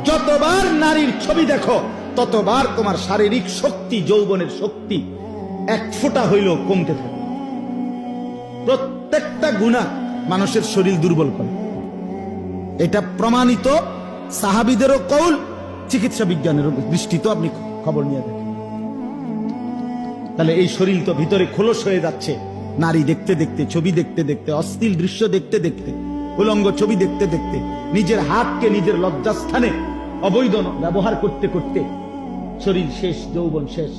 যতবার নারীর ছবি দেখো ততবার তোমার শারীরিক শক্তি, যৌবনের শক্তি এক ফোঁটা হইল কমতে থাকে। প্রত্যেকটা গুনাহ মানুষের শরীর দুর্বল করে, এটা প্রমাণিত। সাহাবীদেরও কৌল, চিকিৎসা বিজ্ঞানের দৃষ্টিতে আপনি খবর নিয়ে দেখেন। তাহলে এই শরীর তো ভিতরে খোলস হয়ে যাচ্ছে নারী দেখতে দেখতে, ছবি দেখতে দেখতে, অশ্লীল দৃশ্য দেখতে দেখতে, উলঙ্গ ছবি দেখতে দেখতে, নিজের হাতকে নিজের লজ্জাস্থানে অবৈধ ব্যবহার করতে করতে শরীর শেষ, যৌবন শেষ।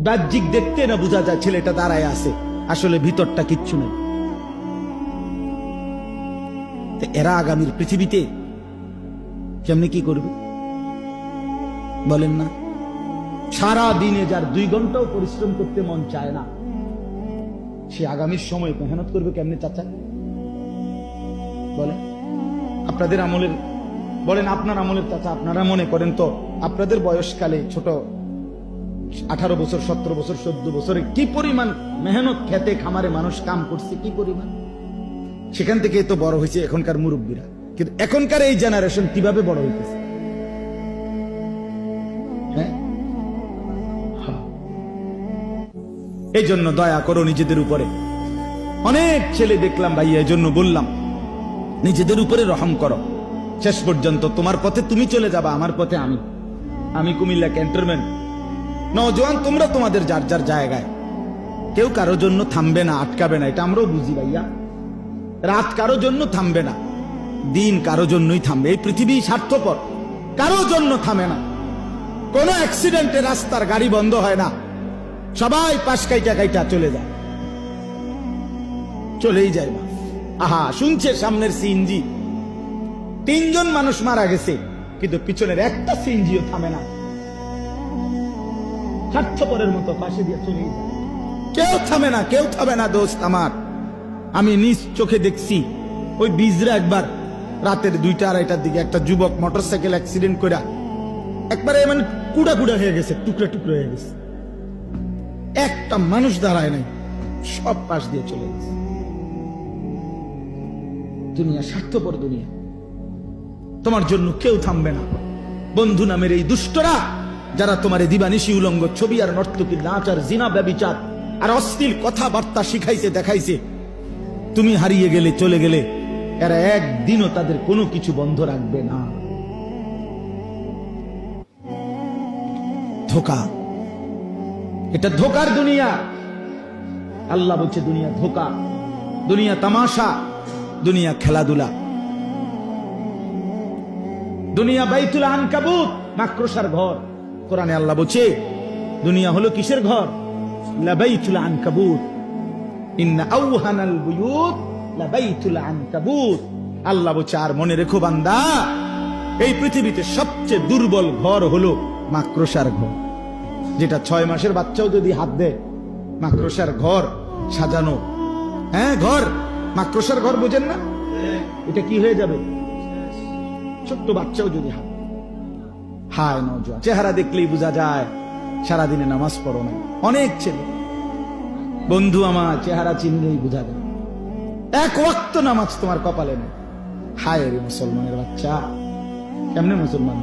বাহ্যিক দেখতে না বোঝা যায় ছেলেটা দাঁড়ায় আছে, আসলে ভিতরটা কিচ্ছু নেই। এরা আগামীর পৃথিবীতে কেমনি কি করবে বলেন না? সারা দিনে যার 2 ঘন্টাও পরিশ্রম করতে মন চায় না, সে আগামীর সময় মেহনত করবে কেমনে চাচা বলেন? আপনাদের আমলের বলেন, আপনার আমলের চাচা, আপনারা মনে করেন তো আপনাদের বয়সকালে ছোট 18 বছর, 17 বছর, 14 বছরে কি পরিমাণ মেহনত খেতে খামারে মানুষ কাম করছে, কি পরিমাণ। সেখান থেকে তো বড় হয়েছে এখনকার মুরব্বীরা। কিন্তু এখনকার এই জেনারেশন কিভাবে বড় হইতেছে? হ্যাঁ, এই জন্য দয়া করো নিজেদের উপরে। অনেক ছেলে দেখলাম ভাইয়া, এই জন্য বললাম নিজেদের উপরে রহম করো। শেষ পর্যন্ত তোমার পথে তুমি চলে যাবা, আমার পথে আমি কুমিল্লা ক্যান্টনমেন্ট। নওজোয়ান তোমরা তোমাদের যার যার জায়গায়, কেউ কারো জন্য থামবে না, আটকাবে না, এটা আমরাও বুঝি ভাইয়া। রাত কারো জন্য থামবে না, দিন কারো জন্যই থামবে। এই পৃথিবী স্বার্থপর, কারো জন্য থামে না। কোন অ্যাক্সিডেন্টে রাস্তার গাড়ি বন্ধ হয় না, সবাই পাশ কাইটা কাইটা চলে যায়, চলেই যায় না। আহা, শুনছে সামনের সিএনজি, 3 জন মানুষ মারা গেছে, কিন্তু পিছনের একটা সিএনজিও থামে না, স্বার্থপরের মতো পাশে দিয়ে চলেই যায়। কেউ থামে না, কেউ থামে না দোস্ত আমার। আমি নিজ চোখে দেখছি, ওই বিজরা একবার রাতের 2টা-2:30টার দিকে একটা যুবক মোটরসাইকেল অ্যাক্সিডেন্ট করে একবারে মানে কুড়া কুড়া হয়ে গেছে, টুকরা টুকরা হয়ে গেছে। একটা মানুষ দাঁড়ায় নাই, সব পাশ দিয়ে চলে গেছে। দুনিয়া স্বার্থপর দুনিয়া, তোমার জন্য কেউ থামবে না। বন্ধু নামের এই দুষ্টরা যারা তোমার দিবানিশি উলঙ্গ ছবি আর নর্তকী নাচ আর জিনা ব্যভিচার আর অশ্লীল কথাবার্তা শিখাইছে, দেখাইছে, তুমি হারিয়ে গেলে, চলে গেলে, এরা একদিনও তাদের কোনো কিছু বন্ধ রাখবে না। ধোকা, এটা ধোকার দুনিয়া। আল্লাহ বলছে দুনিয়া ধোকা, দুনিয়া তামাশা, দুনিয়া খেলাধুলা, দুনিয়া বাইতুল আনকাবুত, মাকড়সার ঘর। কোরআনে আল্লাহ বলছে দুনিয়া হলো কিসের ঘর? লাবাইতুল আনকাবুত, ইন্না আওহানাল বুয়ুত লাবাইতুল আনকাবুত। আল্লাহ বলছে আর মনে রেখো বান্দা, এই পৃথিবীতে সবচেয়ে দুর্বল ঘর হলো মাকড়সার ঘর। যেটা 6 মাসের বাচ্চাও যদি হাত দেয়, মাকড়সার ঘর সাজানো, হ্যাঁ ঘর, মাকড়সার ঘর বোঝেন না? এটা কি হয়ে যাবে? ছোট্ট বাচ্চাও যদি হাত। হায় নওজোয়ান, চেহারা দেখলেই বোঝা যায় সারাদিনে নামাজ পড়ো না। অনেক ছেলে বন্ধু আমার চেহারা চিনলেই বোঝা যায়, 1 ওয়াক্ত নামাজ তোমার কপালে নেই। হায় রে মুসলমানের বাচ্চা, কেমনে মুসলমান?